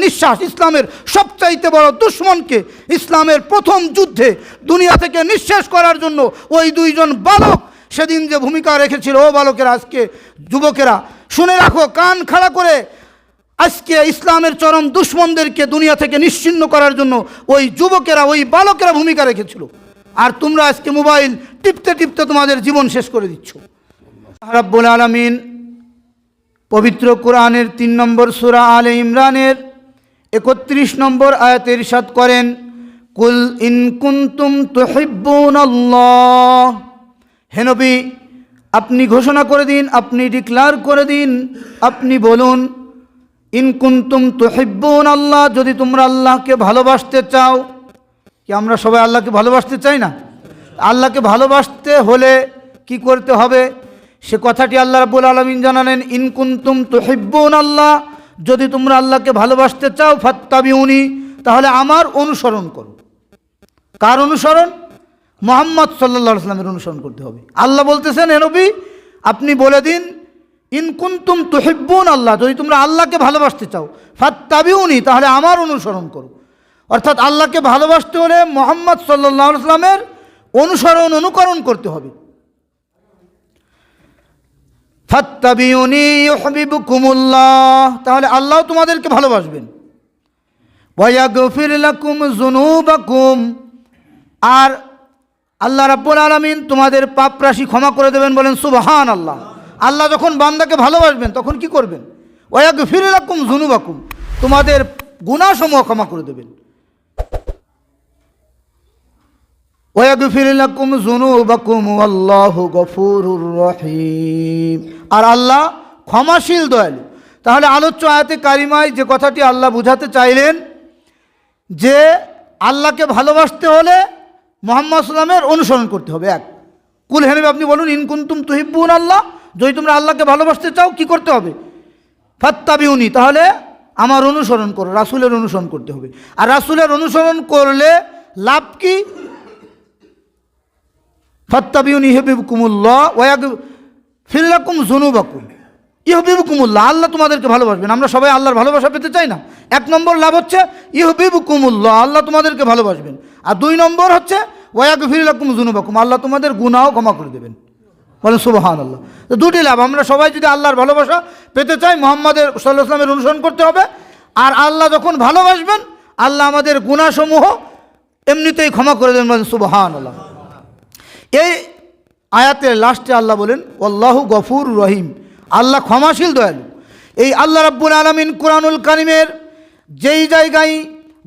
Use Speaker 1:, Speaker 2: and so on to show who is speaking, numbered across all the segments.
Speaker 1: নিঃশ্বাস, ইসলামের সবচাইতে বড় দুশমনকে ইসলামের প্রথম যুদ্ধে দুনিয়া থেকে নিঃশেষ করার জন্য ওই দুইজন বালক সেদিন যে ভূমিকা রেখেছিল, ও বালকেরা, আজকে যুবকেরা শুনে রাখো, কান খাড়া করে, আজকে ইসলামের চরম দুশমনদেরকে দুনিয়া থেকে নিশ্চিহ্ন করার জন্য ওই যুবকেরা, ওই বালকেরা ভূমিকা রেখেছিল। আর তোমরা আজকে মোবাইল টিপতে টিপতে তোমাদের জীবন শেষ করে দিচ্ছ। রাব্বুল আলামিন পবিত্র কোরআনের 3 নম্বর সূরা আলে ইমরানের 31 নম্বর আয়াতে ইরশাদ করেন, কুল ইন কুনতুম তুহিব্বুনাল্লাহ, হে নবী আপনি ঘোষণা করে দিন, আপনি ডিক্লার করে দিন, আপনি বলুন, ইন কুনতুম তুহিব্বুনাল্লাহ, যদি তোমরা আল্লাহকে ভালোবাসতে চাও। কি আমরা সবাই আল্লাহকে ভালোবাসতে চাই না? আল্লাহকে ভালোবাসতে হলে কি করতে হবে সে কথাটি আল্লাহ রাব্বুল আলামিন জানালেন, ইন কুনতুম তুহিব্বুনাল্লাহ, যদি তোমরা আল্লাহকে ভালোবাসতে চাও, ফাত্তাবিউনি, তাহলে আমার অনুসরণ করো। কার অনুসরণ? মুহাম্মদ সাল্লাল্লাহু আলাইহি ওয়াসাল্লামের অনুসরণ করতে হবে। আল্লাহ বলতেছেন, হে নবী আপনি বলে দিন, ইন কুনতুম তুহিব্বুনাল্লাহ, যদি তোমরা আল্লাহকে ভালোবাসতে চাও, ফাত্তাবিউনি, তাহলে আমার অনুসরণ করো। অর্থাৎ আল্লাহকে ভালোবাসতে হলে মুহাম্মদ সাল্লাল্লাহু আলাইহি ওয়াসাল্লামের অনুকরণ করতে হবে। ফাত্তাবিউনি ইউহিব্বুকুমুল্লাহ, তাহলে আল্লাহ তোমাদেরকে ভালোবাসবেন। ওয়া ইয়াগফির লাকুম যুনুবাকুম, আর আল্লাহ রাব্বুল আলামিন তোমাদের পাপ রাশি ক্ষমা করে দেবেন। বলেন সুবহানাল্লাহ। আল্লাহ যখন বান্দাকে ভালোবাসবেন তখন কি করবেন? ওয়া ইয়াগফির লাকুম যুনুবাকুম, তোমাদের গুনাহসমূহ ক্ষমা করে দেবেন। ওয়া ইয়াগফির লাকুম যুনুবাকুম ওয়াল্লাহু গফুরুর রহিম, আর আল্লাহ ক্ষমাশীল দয়ালু। তাহলে আলোচ্য আয়াতে কারিমায় যে কথাটি আল্লাহ বুঝাতে চাইলেন যে আল্লাহকে ভালোবাসতে হলে মুহাম্মদ সাল্লাল্লাহু আলাইহি ওয়াসাল্লামের অনুসরণ করতে হবে। এক, কুল হে নবী আপনি বলুন, ইন কুনতুম তুহিব্বুনাল্লাহ, যদি তোমরা আল্লাহকে ভালোবাসতে চাও কি করতে হবে? ফাত্তাবিউনি, তাহলে আমার অনুসরণ করো, রাসূলের অনুসরণ করতে হবে। আর রাসূলের অনুসরণ করলে লাভ কি? ফাত্তাবিউনি ইউহিব্বুকুমুল্লাহ ওয়া ইয়াগফির লাকুম যুনুবাকুম, ইউহিব্বুকুমুল্লাহ, আল্লাহ তোমাদেরকে ভালোবাসবেন। আমরা সবাই আল্লাহর ভালোবাসা পেতে চাই না? 1 নম্বর লাভ হচ্ছে ইউহিব্বুকুমুল্লাহ, আল্লাহ তোমাদেরকে ভালোবাসবেন। আর 2 নম্বর হচ্ছে ওয়া ইয়াগফির লাকুম যুনুবাকুম, আল্লাহ তোমাদের গুনাহ ক্ষমা করে দেবেন। বলেন সুবহানাল্লাহ। তো 2টি লাভ। আমরা সবাই যদি আল্লাহর ভালোবাসা পেতে চাই, মুহাম্মদের সাল্লাল্লাহু আলাইহি ওয়াসাল্লামের অনুসরণ করতে হবে। আর আল্লাহ যখন ভালোবাসবেন, আল্লাহ আমাদের গুনাহসমূহ এমনিতেই ক্ষমা করে দেবেন। বলেন সুবহানাল্লাহ। এই আয়াতের লাস্টে আল্লাহ বলেন আল্লাহু গফুরুর রহিম, আল্লাহ ক্ষমাশীল দয়ালু। এই আল্লাহ রাব্বুল আলামিন কুরআনুল কারীমের যেই জায়গায়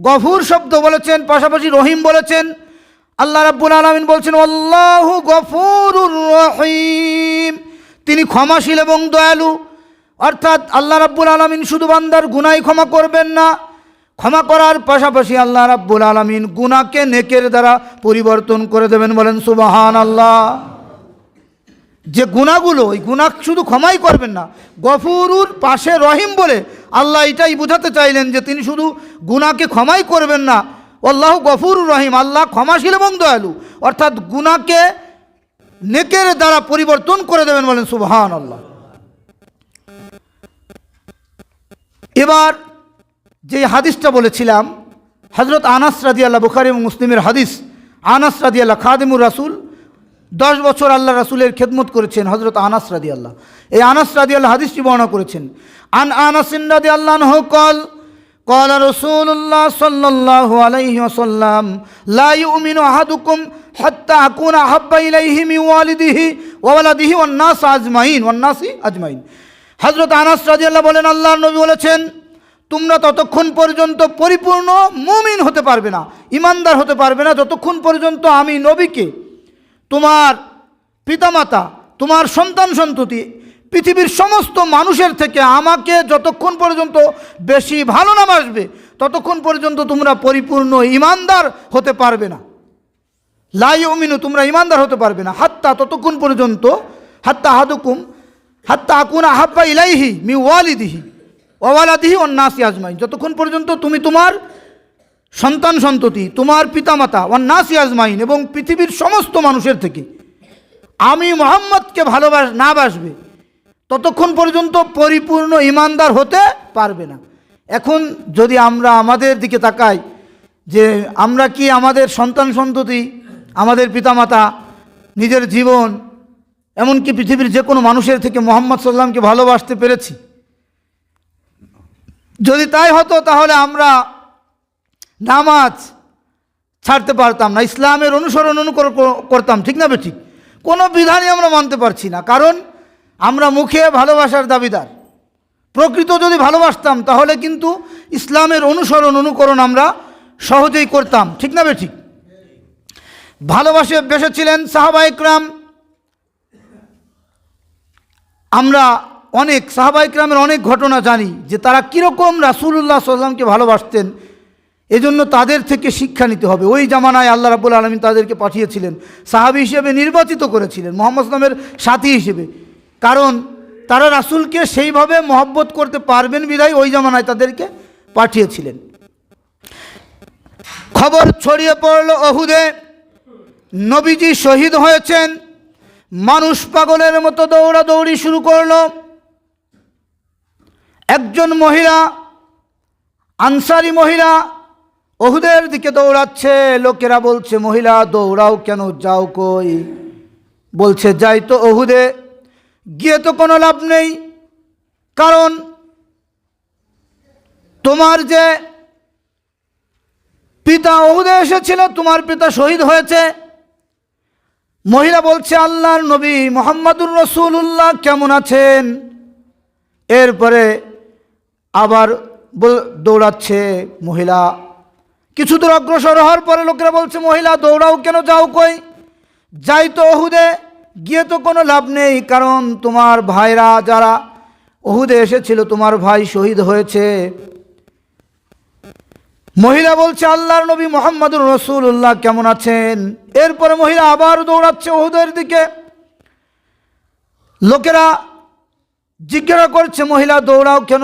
Speaker 1: গফুর শব্দ বলেছেন, পাশাপাশি রহিম বলেছেন, আল্লাহ রাব্বুল আলামিন বলছেন আল্লাহু গফুরুর রহিম, তিনি ক্ষমাশীল এবং দয়ালু। অর্থাৎ আল্লাহ রাব্বুল আলামিন শুধু বান্দার গুনাহ ক্ষমা করবেন না, ক্ষমা করার পাশাপাশি আল্লাহ রাব্বুল আলামিন গুনাহকে নেকের দ্বারা পরিবর্তন করে দেবেন। বলেন সুবহানাল্লাহ। যে গুনাহগুলো, ওই গুনাহ শুধু ক্ষমাই করবেন না, গফুরুর পাশে রহিম বলে আল্লাহ এটাই বোঝাতে চাইলেন যে তিনি শুধু গুনাহকে ক্ষমাই করবেন না, আল্লাহু গফুরুর রহিম, আল্লাহ ক্ষমাশীল এবং দয়ালু। অর্থাৎ গুনাহকে নেকের দ্বারা পরিবর্তন করে দেবেন। বলেন সুবহানাল্লাহ। এবার যে হাদিসটা বলেছিলাম, হযরত আনাস রাদিয়াল্লাহু, বুখারী এবং মুসলিমের হাদিস, আনাস রাদিয়াল্লাহু খাদিমুর রাসূল, 10 বছর আল্লাহ রাসূলের খেদমত করেছেন হযরত আনাস রাদিয়াল্লাহু। এই আনাস রাদিয়াল্লাহু হাদিসটি বর্ণনা করেছেন। আন আনাস রাদিয়াল্লাহু আনহু قال قال رسول الله صلى الله عليه وسلم لا يؤمن أحدكم حتى أكون أحب إليه من والده وولده والناس أجمعين। হযরত আনাস রাদিয়াল্লাহু বলেন, আল্লাহর নবী বলেছেন, তোমরা ততক্ষণ পর্যন্ত পরিপূর্ণ মুমিন হতে পারবে না, ইমানদার হতে পারবে না, যতক্ষণ পর্যন্ত আমি নবীকে, তোমার পিতামাতা, তোমার সন্তান সন্ততি, পৃথিবীর সমস্ত মানুষের থেকে আমাকে যতক্ষণ পর্যন্ত বেশি ভালো না বাসবে, ততক্ষণ পর্যন্ত তোমরা পরিপূর্ণ ইমানদার হতে পারবে না। লা ইউমিনু, তোমরা ইমানদার হতে পারবে না, হাত্তা, ততক্ষণ পর্যন্ত, হাত্তা আহাদুকুম, হাত্তা আকুনা আহাব্বা ইলাইহি মিন ওয়ালিদিহি ওয়া ওয়ালাদিহি ওয়ান নাসি আজমাইন, যতক্ষণ পর্যন্ত তুমি তোমার সন্তান সন্ততি, তোমার পিতামাতা, ওয়ান নাসি আজমাইন, এবং পৃথিবীর সমস্ত মানুষের থেকে আমি মুহাম্মদকে না বাসবে, ততক্ষণ পর্যন্ত পরিপূর্ণ ইমানদার হতে পারবে না। এখন যদি আমরা আমাদের দিকে তাকাই যে আমরা কি আমাদের সন্তান সন্ততি, আমাদের পিতামাতা, নিজের জীবন, এমনকি পৃথিবীর যে কোনো মানুষের থেকে মুহাম্মদ সাল্লাল্লাহু আলাইহি ওয়াসাল্লামকে ভালোবাসতে পেরেছি? যদি তাই হতো তাহলে আমরা নামাজ ছাড়তে পারতাম না, ইসলামের অনুসরণ করতাম, ঠিক না বেঠিক? কোনো বিধানই আমরা মানতে পারছি না, কারণ আমরা মুখে ভালোবাসার দাবিদার। প্রকৃত যদি ভালোবাসতাম তাহলে কিন্তু ইসলামের অনুকরণ আমরা সহজেই করতাম, ঠিক না বেঠিক? ভালোবাসে বেসেছিলেন সাহাবায়ে কেরাম। আমরা অনেক সাহাবায়ে কেরামের অনেক ঘটনা জানি যে তারা কীরকম রাসূলুল্লাহ সাল্লাল্লাহু আলাইহি ওয়াসাল্লামকে ভালোবাসতেন। এজন্য তাদের থেকে শিক্ষা নিতে হবে। ওই জামানায় আল্লাহ রাব্বুল আলামিন তাদেরকে পাঠিয়েছিলেন, সাহাবী হিসেবে নির্বাচিত করেছিলেন, মুহাম্মদ সাল্লাল্লাহু আলাইহি ওয়াসাল্লামের সাথী হিসেবে, কারণ তারা রাসূলকে সেইভাবে মহব্বত করতে পারবেন বিধায় ওই জামানায় তাদেরকে পাঠিয়েছিলেন। খবর ছড়িয়ে পড়ল উহুদে নবীজি শহীদ হয়েছেন। মানুষ পাগলের মতো দৌড়াদৌড়ি শুরু করলো। একজন মহিলা, আনসারি মহিলা উহুদের দিকে দৌড়াচ্ছে। লোকেরা বলছে, মহিলা দৌড়াও কেন, যাও কই? বলছে, যাই তো উহুদে, গিয়ে তো কোনো লাভ নেই, কারণ তোমার যে পিতা উহুদে এসেছিল, তোমার পিতা শহীদ হয়েছে। মহিলা বলছে, আল্লাহর নবী মুহাম্মাদুর রাসূলুল্লাহ কেমন আছেন? এরপরে আবার দৌড়াচ্ছে মহিলা। কিছু দূর অগ্রসর হওয়ার পরে লোকেরা বলছে, মহিলা দৌড়াও কেন, যাও কই? যাই তো উহুদে, গিয়ে তো কোনো লাভ নেই, কারণ তোমার ভাইরা যারা উহুদে এসেছিল, তোমার ভাই শহীদ হয়েছে। মহিলা বলছে, আল্লাহর নবী মুহাম্মাদুর রাসূলুল্লাহ কেমন আছেন? এরপরে মহিলা আবার দৌড়াচ্ছে উহুদের দিকে। লোকেরা জিজ্ঞাসা করছে, মহিলা দৌড়াও কেন,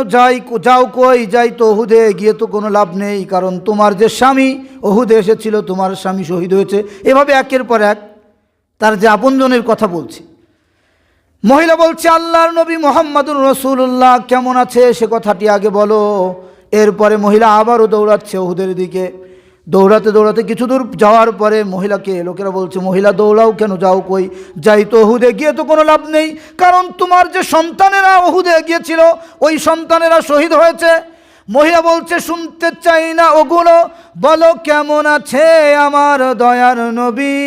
Speaker 1: যাও কই? যাই তো উহুদে, গিয়ে তো কোনো লাভ নেই, কারণ তোমার যে স্বামী উহুদে এসেছিল, তোমার স্বামী শহীদ হয়েছে। এভাবে একের পর এক তার যে আপনজনের কথা বলছে। মহিলা বলছে, আল্লাহর নবী মুহাম্মাদুর রাসূলুল্লাহ কেমন আছে সে কথাটি আগে বলো। এরপরে মহিলা আবারও দৌড়াচ্ছে উহুদের দিকে। দৌড়াতে দৌড়াতে কিছু দূর যাওয়ার পরে মহিলাকে লোকেরা বলছে, মহিলা দৌড়াও কেন, যাও কই? যাই তো উহুদে, গিয়ে তো কোনো লাভ নেই, কারণ তোমার যে সন্তানেরা উহুদে গিয়েছিল, ওই সন্তানেরা শহীদ হয়েছে। মহিলা বলছে, শুনতে চাই না ওগুলো, বলো কেমন আছে আমার দয়ার নবী।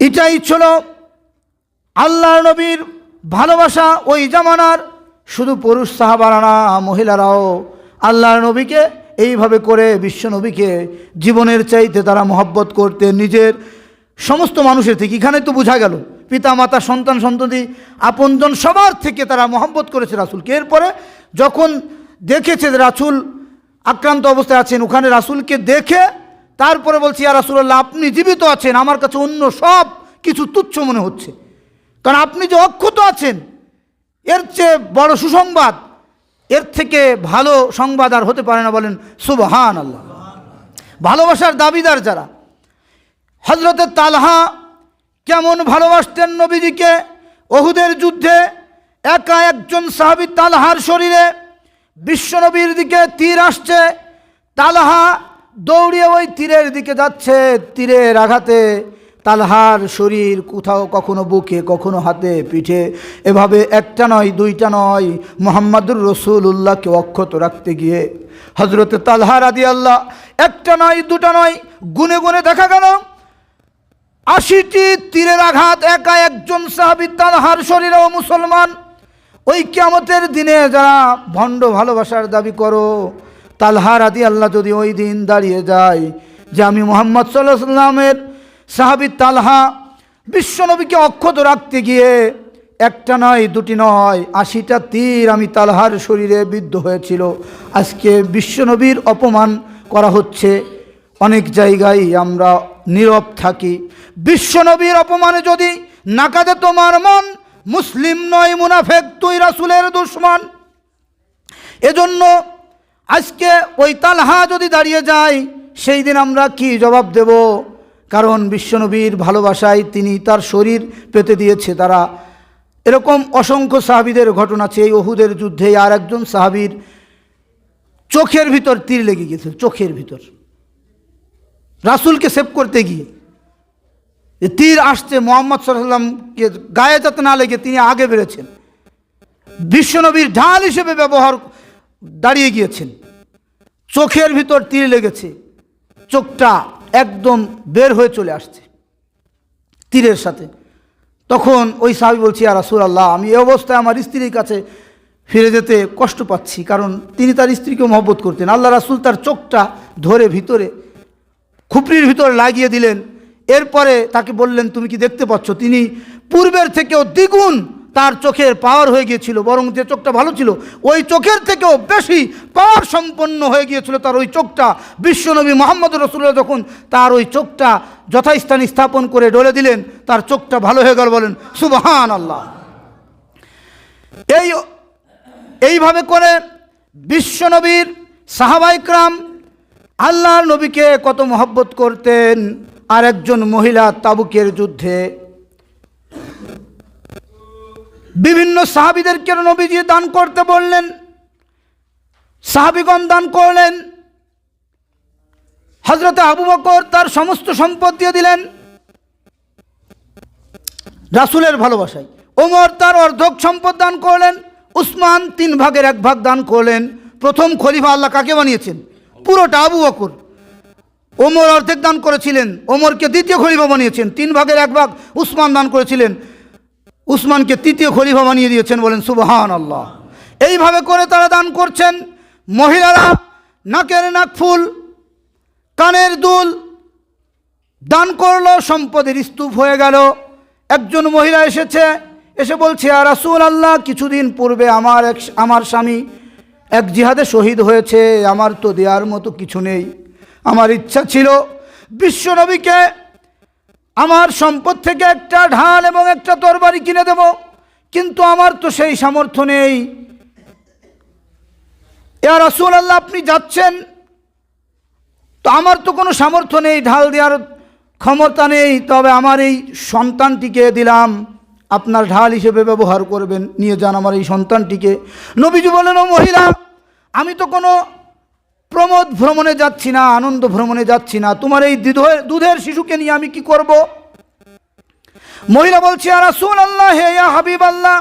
Speaker 1: এটাই ছিল আল্লাহর নবীর ভালোবাসা ওই জামানার। শুধু পুরুষ সাহাবারা না, মহিলারাও আল্লাহর নবীকে এইভাবে করে, বিশ্ব নবীকে জীবনের চাইতে তারা মহব্বত করতে, নিজের সমস্ত মানুষের থেকে। এখানে তো বোঝা গেল পিতা মাতা, সন্তান সন্ততি, আপনজন সবার থেকে তারা মহব্বত করেছে রাসূলকে। এরপরে যখন দেখেছে যে রাসূল আক্রান্ত অবস্থায় আছেন, ওখানে রাসূলকে দেখে তারপরে বলছে, ইয়া রাসূলুল্লাহ, আপনি জীবিত আছেন, আমার কাছে অন্য সব কিছু তুচ্ছ মনে হচ্ছে, কারণ আপনি যে অক্ষত আছেন, এর চেয়ে বড় সুসংবাদ, এর থেকে ভালো সংবাদ আর হতে পারে না। বলেন সুবহানাল্লাহ। ভালোবাসার দাবিদার যারা, হযরতে তালহা কেমন ভালোবাসতেন নবীজিকে। উহুদের যুদ্ধে একা একজন সাহাবী তালহার শরীরে বিশ্বনবীর দিকে তীর আসছে, তালহা দৌড়িয়ে ওই তীরের দিকে যাচ্ছে। তীরের আঘাতে তালহার শরীর কোথাও কখনো বুকে, কখনো হাতে, পিঠে, এভাবে একটা নয় দুইটা নয়, মুহাম্মাদুর রাসূলুল্লাহকে অক্ষত রাখতে গিয়ে হযরতে তালহা রাদিয়াল্লাহু, একটা নয় দুটা নয়, গুনে গুনে দেখা গেল 80টি তীরের আঘাত একা একজন সাহাবী তালহার শরীরে। ও মুসলমান, ওই কিয়ামতের দিনে যারা ভণ্ড ভালোবাসার দাবি করো, তালহা রাদিয়াল্লাহু যদি ওই দিন দাঁড়িয়ে যায় যে আমি মুহাম্মদ সাল্লাল্লাহু আলাইহি ওয়াসাল্লামের সাহাবী তালহা বিশ্বনবীকে অক্ষত রাখতে গিয়ে একটা নয় দুটি নয় 80টা তীর আমি তালহার শরীরে বিদ্ধ হয়েছিল, আজকে বিশ্বনবীর অপমান করা হচ্ছে। অনেক জায়গায় আমরা নীরব থাকি। বিশ্বনবীর অপমানে যদি না কাঁদে তোমার মন, মুসলিম নয় মুনাফেক, তুই রাসূলের দুশমন। এজন্য আজকে ওই তালহা যদি দাঁড়িয়ে যায়, সেই দিন আমরা কি জবাব দেব? কারণ বিশ্বনবীর ভালোবাসায় তিনি তার শরীর পেতে দিয়েছে তারা। এরকম অসংখ্য সাহাবীদের ঘটনা আছে। এই উহুদের যুদ্ধে আর একজন সাহাবীর চোখের ভিতর তীর লেগে গেছিল, চোখের ভিতর, রাসূলকে সেভ করতে গিয়ে তীর আসছে, মুহাম্মদ সাল্লাল্লাহু আলাইহি ওয়াসাল্লামকে গায়ে যাতে না লেগে তিনি আগে বেড়েছেন, বিশ্বনবীর ঢাল হিসেবে ব্যবহার দাঁড়িয়ে গিয়েছেন। চোখের ভিতর তীর লেগেছে, চোখটা একদম বের হয়ে চলে আসছে তীরের সাথে। তখন ওই সাহাবী বলছি, ইয়া রাসূলুল্লাহ, আমি এই অবস্থায় আমার স্ত্রীর কাছে ফিরে যেতে কষ্ট পাচ্ছি, কারণ তিনি তার স্ত্রীকে মহব্বত করতেন। আল্লাহ রাসূল তার চোখটা ধরে ভিতরে খুপরির ভিতরে লাগিয়ে দিলেন। এরপরে তাকে বললেন, তুমি কি দেখতে পাচ্ছ? তিনি পূর্বের থেকেও দ্বিগুণ তার চোখের পাওয়ার হয়ে গিয়েছিল, বরং যে চোখটা ভালো ছিল ওই চোখের থেকেও বেশি পাওয়ার সম্পন্ন হয়ে গিয়েছিল তার ওই চোখটা। বিশ্বনবী মুহাম্মদ রাসূলুল্লাহ যখন তার ওই চোখটা যথাস্থানে স্থাপন করে ডলে দিলেন, তার চোখটা ভালো হয়ে গেল। বলেন সুবহানাল্লাহ। এইভাবে করে বিশ্বনবীর সাহাবায়ে কেরাম আল্লাহর নবীকে কত মহব্বত করতেন। আর একজন মহিলা তাবুকের যুদ্ধে বিভিন্ন সাহাবীদেরকে নবীজি দান করতে বললেন, সাহাবীগণ দান করলেন। হযরত আবু বকর তার সমস্ত সম্পদ দিয়ে দিলেন রাসূলের ভালোবাসায়। ওমর তার অর্ধেক সম্পদ দান করলেন। উসমান 3 ভাগের 1 ভাগ দান করলেন। প্রথম খলিফা আল্লাহ কাকে বানিয়েছেন? পুরোটা আবু বকর। ওমর অর্ধেক দান করেছিলেন, ওমরকে দ্বিতীয় খলিফা বানিয়েছেন। 3 ভাগের 1 ভাগ উসমান দান করেছিলেন, উসমানকে তৃতীয় খলিফা বানিয়ে দিয়েছেন। বলেন সুবহানাল্লাহ। এইভাবে করে তারা দান করছেন। মহিলারা নাকের নাকফুল, কানের দুল দান করলো, সম্পদের স্তূপ হয়ে গেল। একজন মহিলা এসে বলছে, ইয়া রাসূলুল্লাহ, কিছুদিন পূর্বে আমার স্বামী এক জিহাদে শহীদ হয়েছে, আমার তো দেওয়ার মতো কিছু নেই। আমার ইচ্ছা ছিল বিশ্বনবীকে আমার সম্পদ থেকে একটা ঢাল এবং একটা তরবারি কিনে দেব, কিন্তু আমার তো সেই সামর্থ্য নেই। ইয়া রাসূলুল্লাহ, আপনি যাচ্ছেন তো আমার তো কোনো সামর্থ্য নেই, ঢাল দেওয়ার ক্ষমতা নেই, তবে আমার এই সন্তানটিকে দিলাম, আপনার ঢাল হিসেবে ব্যবহার করবেন, নিয়ে যান আমার এই সন্তানটিকে। নবীজি বলেন, ও মহিলা, আমি তো কোনো প্রমোদ ভ্রমণে যাচ্ছি না, আনন্দ ভ্রমণে যাচ্ছি না, তোমার এই দুধের শিশুকে নিয়ে আমি কি করব? মহিলা বলছে, ইয়া রাসূলুল্লাহ, হে ইয়া হাবিবাল্লাহ,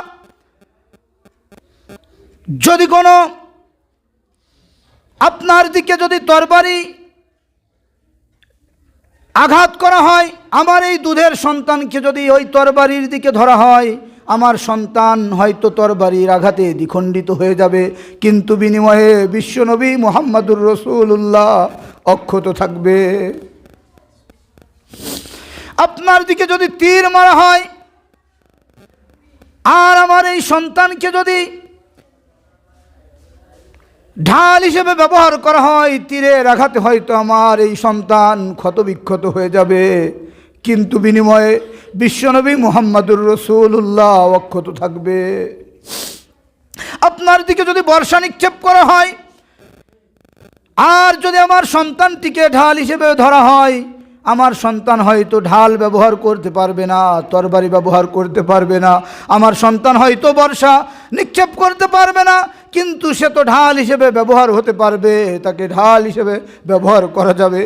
Speaker 1: যদি কোনো আপনার দিকে যদি তরবারি আঘাত করা হয়, আমার এই দুধের সন্তানকে যদি ওই তরবারির দিকে ধরা হয়, আমার সন্তান হয়তো তরবারির আঘাতে দ্বিখণ্ডিত হয়ে যাবে, কিন্তু বিনিময়ে বিশ্বনবী মুহাম্মদুর রাসূলুল্লাহ অক্ষত থাকবে। আপনার দিকে যদি তীর মারা হয় আর আমার এই সন্তানকে যদি ঢাল হিসেবে ব্যবহার করা হয়, তীরের আঘাতে হয়তো আমার এই সন্তান ক্ষতবিক্ষত হয়ে যাবে, কিন্তু বিনিময়ে বিশ্বনবী মুহাম্মদুর রাসূলুল্লাহ অক্ষত থাকবে। আপনার দিকে যদি বর্ষা নিক্ষেপ করা হয় আর যদি আমার সন্তানটিকে ঢাল হিসেবে ধরা হয়, আমার সন্তান হয়তো ঢাল ব্যবহার করতে পারবে না, তরবারি ব্যবহার করতে পারবে না, আমার সন্তান হয়তো বর্ষা নিক্ষেপ করতে পারবে না, কিন্তু সে তো ঢাল হিসেবে ব্যবহার হতে পারবে, তাকে ঢাল হিসেবে ব্যবহার করা যাবে।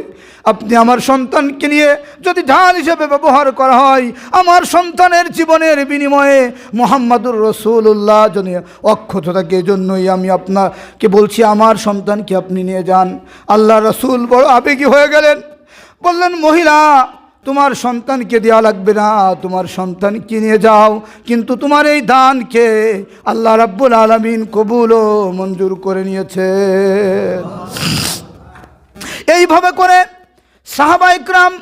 Speaker 1: আপনি আমার সন্তানকে নিয়ে যদি ঢাল হিসেবে ব্যবহার করা হয়, আমার সন্তানের জীবনের বিনিময়ে মুহাম্মদুর রাসূলুল্লাহ যদি অক্ষত থাকে, এজন্যই আমি আপনাকে বলছি আমার সন্তানকে আপনি নিয়ে যান। আল্লাহ রাসূল বড় আবেগী হয়ে গেলেন, বললেন, মহিলা, তোমার সন্তানকে দেওয়া লাগবে না, তোমার সন্তানকে নিয়ে যাও, কিন্তু তোমার এই দানকে আল্লাহ রাব্বুল আলামিন কবুল ও মঞ্জুর করে নিয়েছে। এইভাবে করে সাহাবায়ে কেরাম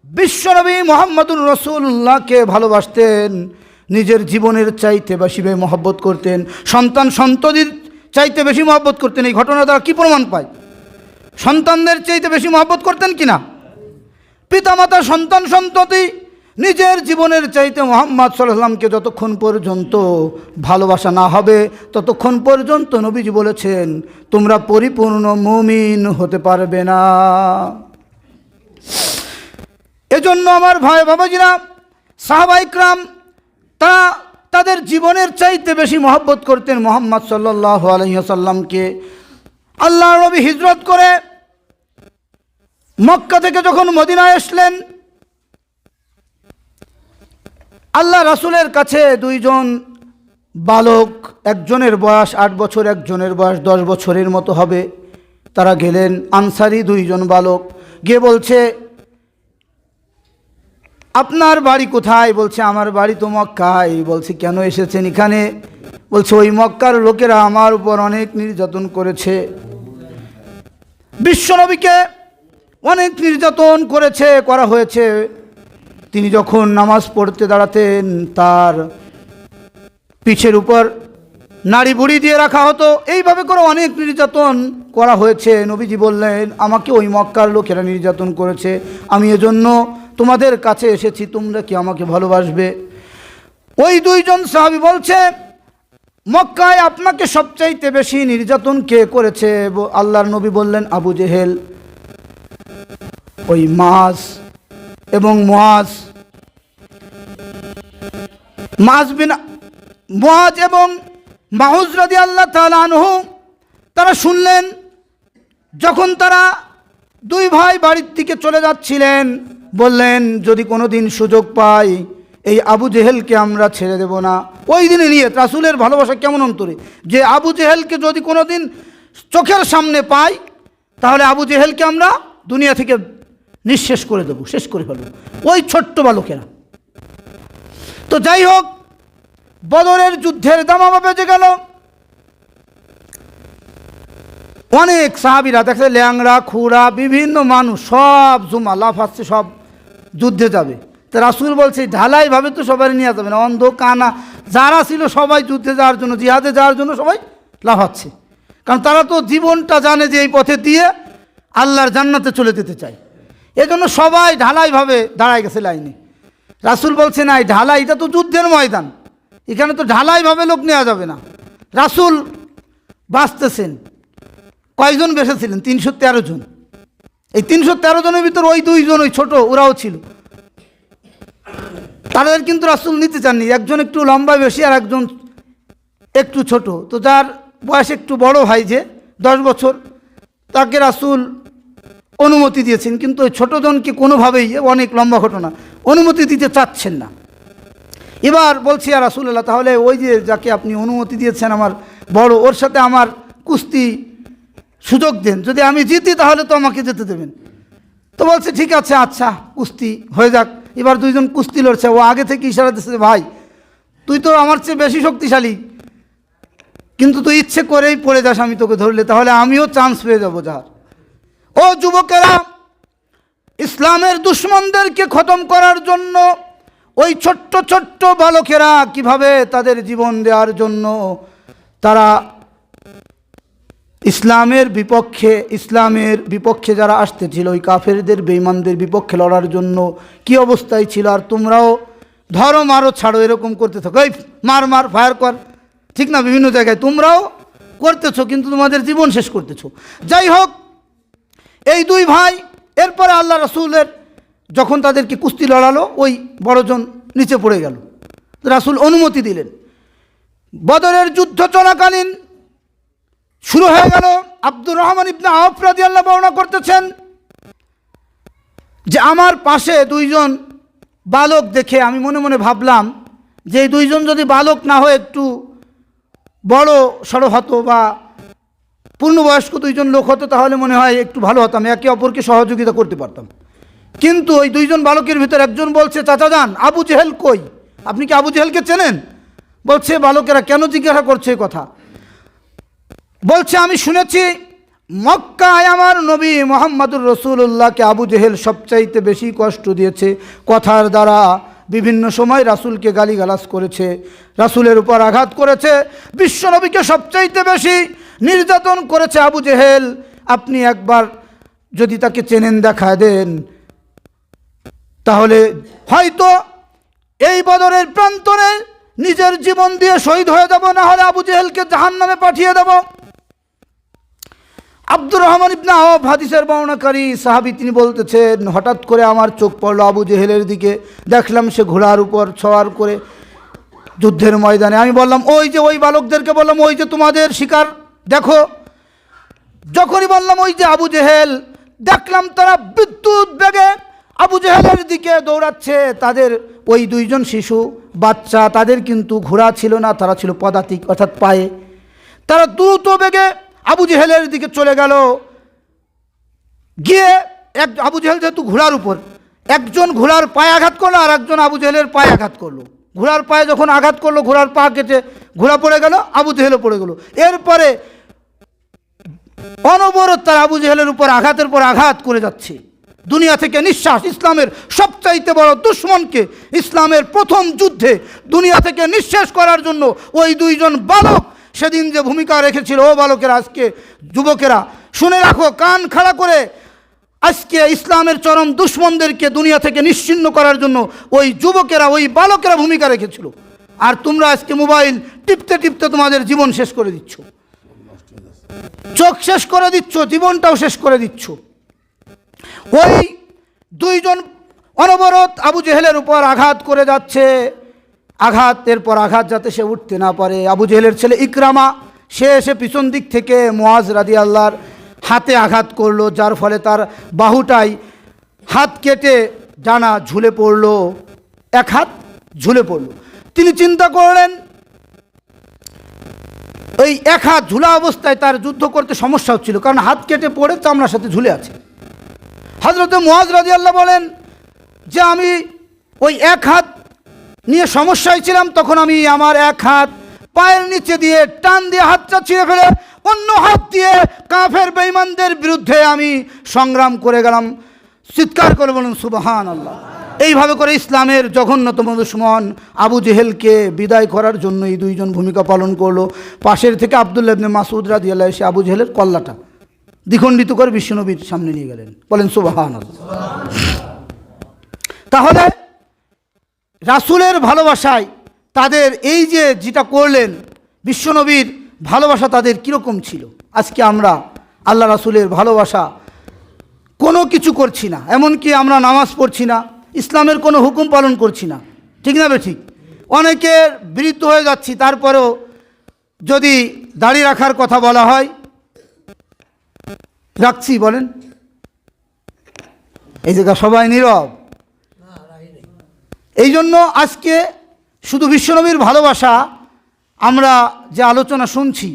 Speaker 1: বিশ্বনবী মুহাম্মদুর রাসূলুল্লাহকে ভালোবাসতেন, নিজের জীবনের চাইতে বেশি মহব্বত করতেন, সন্ততির চাইতে বেশি মহব্বত করতেন। এই ঘটনা দ্বারা কি প্রমাণ পায়? সন্তানদের চাইতে বেশি মহব্বত করতেন কিনা? পিতামাতা, সন্তান, সন্ততি নিজের জীবনের চাইতে মুহাম্মদ সাল্লাল্লাহু আলাইহি ওয়াসাল্লামকে যতক্ষণ পর্যন্ত ভালোবাসা না হবে ততক্ষণ পর্যন্ত নবীজি বলেছেন তোমরা পরিপূর্ণ মুমিন হতে পারবে না। এজন্য আমার ভাই বাবাজিরা, সাহাবায়ে কেরাম তারা তাদের জীবনের চাইতে বেশি মহব্বত করতেন মুহাম্মদ সাল্লাল্লাহু আলাইহি ওয়াসাল্লামকে। আল্লাহর নবী হিজরত করে মক্কা থেকে যখন মদিনায় আসলেন, আল্লাহ রাসূলের কাছে দুইজন বালক, একজনের বয়স 8 বছর, একজনের বয়স 10 বছরের মতো হবে, তারা গেলেন। আনসারি দুইজন বালক গিয়ে বলছে, আপনার বাড়ি কোথায়? বলছে, আমার বাড়ি তো মক্কায়। বলছে, কেন এসেছেন এখানে? বলছে, ওই মক্কার লোকেরা আমার উপর অনেক নির্যাতন করেছে, বিশ্বনবীকে অনেক নির্যাতন করা হয়েছে। তিনি যখন নামাজ পড়তে দাঁড়াতেন তার পিঠের উপর নাড়ি বুড়ি দিয়ে রাখা হতো, এইভাবে করে অনেক নির্যাতন করা হয়েছে। নবীজি বললেন, আমাকে ওই মক্কার লোকেরা নির্যাতন করেছে, আমি এজন্য তোমাদের কাছে এসেছি, তোমরা কি আমাকে ভালোবাসবে? ওই দুইজন সাহাবী বলছে, মক্কায় আপনাকে সবচাইতে বেশি নির্যাতন কে করেছে? আল্লাহর নবী বললেন, আবু জেহেল। ওই মাস এবং মুআজ এবং মাউজ রাদিয়াল্লাহু তাআলা আনহু তারা শুনলেন, যখন তারা দুই ভাই বাড়ির দিকে চলে যাচ্ছিলেন, বললেন, যদি কোনো দিন সুযোগ পাই এই আবু জেহেলকে আমরা ছেড়ে দেব না। ওই দিনে নিয়ে রাসূলের ভালোবাসা কেমন অন্তরে, যে আবু জেহেলকে যদি কোনো দিন চোখের সামনে পাই তাহলে আবু জেহেলকে আমরা দুনিয়া থেকে নিঃশেষ করে দেব, শেষ করে ফেলব। ওই ছোট্ট বালকেরা। তো যাই হোক, বদরের যুদ্ধের দামামা বেজে গেল। অনেক সাহাবীরা দেখছে, ল্যাংড়া খুড়া বিভিন্ন মানুষ সব জুমা লাফাচ্ছে, সব যুদ্ধে যাবে। তো রাসূল বলছে, ঢালাইভাবে তো সবাই নিয়ে যাবে না, অন্ধ কানা যারা ছিল সবাই যুদ্ধে যাওয়ার জন্য, জিহাদে যাওয়ার জন্য সবাই লাফাচ্ছে। কারণ তারা তো জীবনটা জানে যে এই পথে দিয়ে আল্লাহর জান্নাতে চলে যেতে চায়, এজন্য সবাই ঢালাইভাবে দাঁড়ায় গেছে লাইনে। রাসূল বলছে, না, এই ঢালাই, এটা তো যুদ্ধের ময়দান, এখানে তো ঢালাইভাবে লোক নেওয়া যাবে না। রাসূল বাঁচতেছেন। কয়জন বেঁচেছিলেন? 313 জন। এই 313 জনের ভিতর ওই দুইজন, ওই ছোট, ওরাও ছিল। তাদের কিন্তু রাসূল নিতে চাননি। একজন একটু লম্বা বেশি আর একজন একটু ছোট। তো যার বয়স একটু বড় ভাই, যে 10 বছর, তাকে রাসূল অনুমতি দিয়েছেন, কিন্তু ওই ছোটজনকে কোনোভাবেই, অনেক লম্বা ঘটনা, অনুমতি দিতে চাচ্ছেন না। এবার বলছি, আর রাসূলুল্লাহ, তাহলে ওই যে যাকে আপনি অনুমতি দিয়েছেন আমার বড়, ওর সাথে আমার কুস্তি সুযোগ দেন, যদি আমি জিতি তাহলে তো আমাকে যেতে দেবেন। তো বলছে, ঠিক আছে, আচ্ছা, কুস্তি হয়ে যাক। এবার দুইজন কুস্তি লড়ছে। ও আগে থেকে ইশারা দিচ্ছে, ভাই তুই তো আমার চেয়ে বেশি শক্তিশালী, কিন্তু তুই ইচ্ছে করেই পড়ে যাস, আমি তোকে ধরলে তাহলে আমিও চান্স পেয়ে যাবো। যার ও যুবকেরা, ইসলামের দুশমনদেরকে খতম করার জন্য ওই ছোট্ট ছোট্ট বালকেরা কিভাবে তাদের জীবন দেওয়ার জন্য তারা ইসলামের বিপক্ষে যারা আসতেছিল, ওই কাফেরদের বেঈমানদের বিপক্ষে লড়ার জন্য কি অবস্থায় ছিল। আর তোমরাও ধরো মারো ছাড়ো এরকম করতে থাকো, এই মার ফায়ার কর, ঠিক না? বিভিন্ন জায়গায় তোমরাও করতেছো, কিন্তু তোমাদের জীবন শেষ করতেছো। যাই হোক, এই দুই ভাই, এরপরে আল্লাহ রাসূলের যখন তাদেরকে কুস্তি লড়ালো, ওই বড়জন নিচে পড়ে গেল। রাসূল অনুমতি দিলেন। বদরের যুদ্ধ চলাকালীন শুরু হয়ে গেল। আব্দুর রহমান ইবনে আওফ রাদিয়াল্লাহু বর্ণনা করতেছেন যে আমার পাশে দুইজন বালক দেখে আমি মনে মনে ভাবলাম যে এই দুইজন যদি বালক না হয়ে একটু বড় সড়ো হতো বা পূর্ণবয়স্ক দুইজন লোক হতো তাহলে মনে হয় একটু ভালো হতাম, একে অপরকে সহযোগিতা করতে পারতাম। কিন্তু ওই দুইজন বালকের ভিতর একজন বলছে, চাচা যান, আবু জেহেল কই? আপনি কি আবু জেহেলকে চেনেন? বলছে, বালকেরা কেন জিজ্ঞাসা করছে এই কথা? বলছে, আমি শুনেছি মক্কায় আমার নবী মুহাম্মদুর রাসূলুল্লাহকে আবু জেহেল সবচাইতে বেশি কষ্ট দিয়েছে, কথার দ্বারা বিভিন্ন সময় রাসূলকে গালিগালাজ করেছে, রাসূলের উপর আঘাত করেছে, বিশ্বনবীকে সবচাইতে বেশি নির্যাতন করেছে আবু জেহেল। আপনি একবার যদি তাকে চেনেন দেখায় দেন, তাহলে হয়তো এই বদরের প্রান্তরে নিজের জীবন দিয়ে শহীদ হয়ে যাব, না হলে আবু জেহেলকে জাহান্নামে পাঠিয়ে দেব। আব্দুর রহমান ইবনে আওফ হাদিসের বর্ণনাকারী সাহাবী, তিনি বলতেছেন, হঠাৎ করে আমার চোখ পড়ল আবু জেহেলের দিকে। দেখলাম সে ঘোড়ার উপর সওয়ার করে যুদ্ধের ময়দানে আমি বললাম ওই যে ওই বালকদেরকে বললাম ওই যে তোমাদের শিকার দেখো। যখনই বললাম ওই যে আবু জেহেল, দেখলাম তারা বিদ্যুৎ বেগে আবু জেহেলের দিকে দৌড়াচ্ছে। তাদের ওই দুইজন শিশু বাচ্চা, তাদের কিন্তু ঘোড়া ছিল না, তারা ছিল পদাতিক অর্থাৎ পায়ে। তারা দ্রুত বেগে আবু জেহেলের দিকে চলে গেল। গিয়ে আবু জেহেল যেহেতু ঘোড়ার উপর, একজন ঘোড়ার পায়ে আঘাত করলো আর একজন আবু জেহেলের পায়ে আঘাত করলো। ঘোড়ার পায়ে যখন আঘাত করলো, ঘোড়ার পা কেটে ঘোড়া পড়ে গেল, আবু জেহেলও পড়ে গেল। এরপরে অনবরত তারা আবু জেহেলের উপর আঘাতের পর আঘাত করে যাচ্ছে। দুনিয়া থেকে নিঃশ্বাস, ইসলামের সবচাইতে বড় দুশ্মনকে ইসলামের প্রথম যুদ্ধে দুনিয়া থেকে নিঃশেষ করার জন্য ওই দুইজন বালক সেদিন যে ভূমিকা রেখেছিল। ও বালকেরা, আজকে যুবকেরা শুনে রাখো, কান খাড়া করে, আজকে ইসলামের চরম দুশ্মনদেরকে দুনিয়া থেকে নিশ্চিহ্ন করার জন্য ওই যুবকেরা, ওই বালকেরা ভূমিকা রেখেছিল। আর তোমরা আজকে মোবাইল টিপতে টিপতে তোমাদের জীবন শেষ করে দিচ্ছ, চোখ শেষ করে দিচ্ছ, জীবনটাও শেষ করে দিচ্ছ। ওই দুইজন অনবরত আবু জেহেলের উপর আঘাত করে যাচ্ছে, আঘাতের পর আঘাত যাতে সে উঠতে না পারে। আবু জেহেলের ছেলে ইকরামা সে এসে পিছন দিক থেকে মুআজ রাদিয়াল্লাহর হাতে আঘাত করলো, যার ফলে তার বাহুটাই হাত কেটে ডানা ঝুলে পড়ল, এক হাত ঝুলে পড়ল। তিনি চিন্তা করলেন ওই এক হাত ঝুলা অবস্থায় তার যুদ্ধ করতে সমস্যা হচ্ছিল, কারণ হাত কেটে পড়ে চামড়ার সাথে ঝুলে আছে। হযরত মুআজ রাদিয়াল্লাহু বলেন যে আমি ওই এক হাত নিয়ে সমস্যায় ছিলাম, তখন আমি আমার এক হাত পায়ের নিচে দিয়ে টান দিয়ে হাতটা ছিঁড়ে ফেলে অন্য হাত দিয়ে কাফের বেঈমানদের বিরুদ্ধে আমি সংগ্রাম করে গেলাম। চিৎকার করে বলুন সুবহানাল্লাহ। এইভাবে করে ইসলামের জঘন্যতম দুশমন আবু জেহেলকে বিদায় করার জন্য এই দুইজন ভূমিকা পালন করলো। পাশের থেকে আব্দুল্লাহ ইবনে মাসউদ রাদিয়াল্লাহু এসে আবু জেহেলের কল্লাটা দ্বিখণ্ডিত করে বিশ্বনবীর সামনে নিয়ে গেলেন। বলেন সুবহানাল্লাহ। তাহলে রাসূলের ভালোবাসায় তাদের এই যে যেটা করলেন, বিশ্বনবীর ভালোবাসা তাদের কীরকম ছিল। আজকে আমরা আল্লাহ রাসূলের ভালোবাসা কোনো কিছু করছি না, এমনকি আমরা নামাজ পড়ছি না, ইসলামের কোনো হুকুম পালন করছি না, ঠিক না ঠিক? অনেকের বিরুদ্ধ হয়ে যাচ্ছি, তারপরেও যদি দাড়ি রাখার কথা বলা হয় রাখছি, বলেন। এই জায়গা সবাই নীরব। এই জন্য আজকে শুধু বিশ্বনবীর ভালোবাসা আমরা যে আলোচনা শুনছি,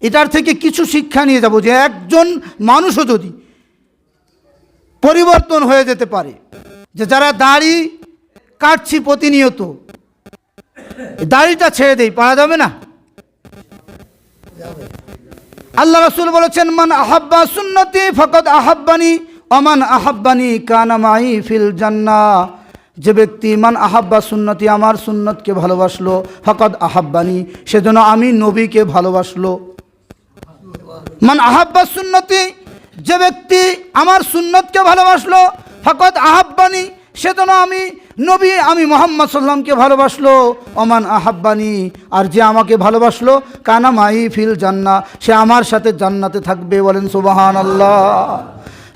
Speaker 1: এটার থেকে কিছু শিক্ষা নিয়ে যাব যে একজন মানুষও যদি পরিবর্তন হয়ে যেতে পারে, যে যারা দাড়ি কাটছি প্রতিনিয়ত, দাড়িটা ছেড়ে দেই, পারা যাবে না? আল্লাহ রাসূল বলেছেন, মান আহাব্বা সুন্নতি ফাকাদ আহাব্বানি ওমান আহাব্বানি কানা মাই ফিল জান্নাহ। যে ব্যক্তি মান আহাব্বা সুন্নতি, আমার সুন্নতকে ভালোবাসলো, ফাকাদ আহাব্বানি, সেজন্য আমি নবীকে ভালোবাসলো। মান আহাব্বা সুন্নতি, যে ব্যক্তি আমার সুন্নতকে ভালোবাসলো, ফাকাদ আহাব্বানি, সেজন্য আমি নবী, আমি মুহাম্মদ সাল্লামকে ভালোবাসলো। ওমান আহাব্বানি, আর যে আমাকে ভালোবাসলো, কানা মাই ফিল জান্নাহ, সে আমার সাথে জান্নাতে থাকবে। বলেন সুবহানাল্লাহ।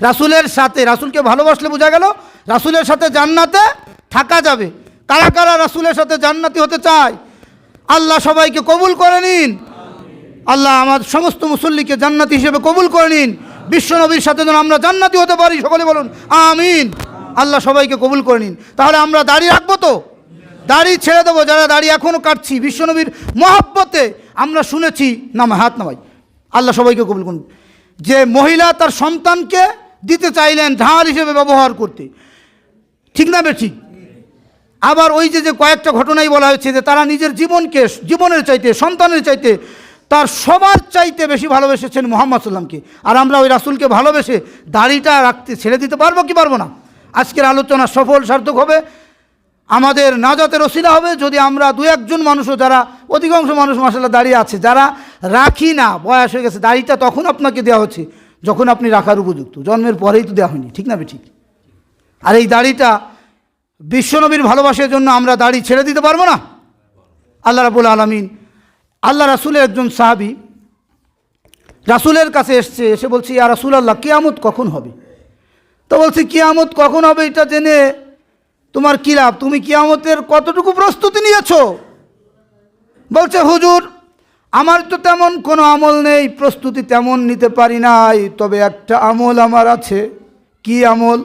Speaker 1: রাসূলের সাথে, রাসূলকে ভালোবাসলে বোঝা গেল রাসূলের সাথে জান্নাতে থাকা যাবে। কারা কারা রাসূলের সাথে জান্নাতি হতে চায়? আল্লাহ সবাইকে কবুল করে নিন। আল্লাহ আমার সমস্ত মুসল্লিকে জান্নাতি হিসেবে কবুল করে নিন। বিশ্বনবীর সাথে যেন আমরা জান্নাতি হতে পারি, সকলে বলুন আমিন। আল্লাহ সবাইকে কবুল করে নিন। তাহলে আমরা দাড়ি রাখবো তো? দাড়ি ছেড়ে দেবো? যারা দাড়ি এখনও কাটছি, বিশ্বনবীর মহব্বতে আমরা শুনেছি, নামা হাত নামাই, আল্লাহ সবাইকে কবুল করুন, যে মহিলা তার সন্তানকে দিতে চাইলেন ঢাল হিসেবে ব্যবহার করতে, ঠিক না ঠিক? আবার ওই যে কয়েকটা ঘটনাই বলা হয়েছে যে তারা নিজের জীবনকে, জীবনের চাইতে, সন্তানের চাইতে, তার সবার চাইতে বেশি ভালোবেসেছেন মুহাম্মদ সাল্লামকে। আর আমরা ওই রাসূলকে ভালোবেসে দাড়িটা রাখতে ছেড়ে দিতে পারবো কি পারবো না? আজকের আলোচনা সফল সার্থক হবে, আমাদের নাজাতের ওসিলা হবে যদি আমরা দু একজন মানুষও, যারা অধিকাংশ মানুষ মাশাআল্লাহ দাড়ি আছে, যারা রাখি না, বয়স হয়ে গেছে, দাড়িটা তখন আপনাকে দেওয়া হচ্ছে যখন আপনি রাখার উপযুক্ত, জন্মের পরেই তো দেওয়া হয়নি, ঠিক না ঠিক? আর এই দাড়িটা বিশ্বনবীর ভালোবাসার জন্য আমরা দাড়ি ছেড়ে দিতে পারবো না? আল্লাহ রাব্বুল আলামিন, আল্লাহ রাসূলের একজন সাহাবী রাসূলের কাছে এসে বলছে, ইয়া রাসূলুল্লাহ, কিয়ামত কখন হবে? তো বলছে, কিয়ামত কখন হবে এটা জেনে তোমার কী লাভ? তুমি কিয়ামতের কতটুকু প্রস্তুতি নিয়েছো? বলছে হুজুর আমার তো তেমন কোনো আমল নেই, প্রস্তুতি তেমন নিতে পারি নাই, তবে একটা আমল আমার আছে। কি আমল?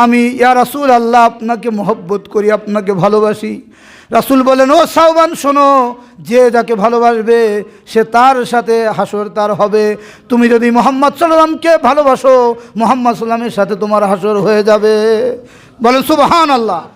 Speaker 1: আমি ইয়া রাসূল আল্লাহ আপনাকে মহব্বত করি, আপনাকে ভালোবাসি। রাসূল বলেন, ও সাওবান শোনো, যে যাকে ভালোবাসবে সে তার সাথে হাসর তার হবে। তুমি যদি মুহাম্মদ সাল্লাল্লাহু আলাইহি ওয়াসাল্লামকে ভালোবাসো, মুহাম্মদ সাল্লাল্লাহু আলাইহি ওয়াসাল্লামের সাথে তোমার হাসর হয়ে যাবে। বলেন সুবহানাল্লাহ।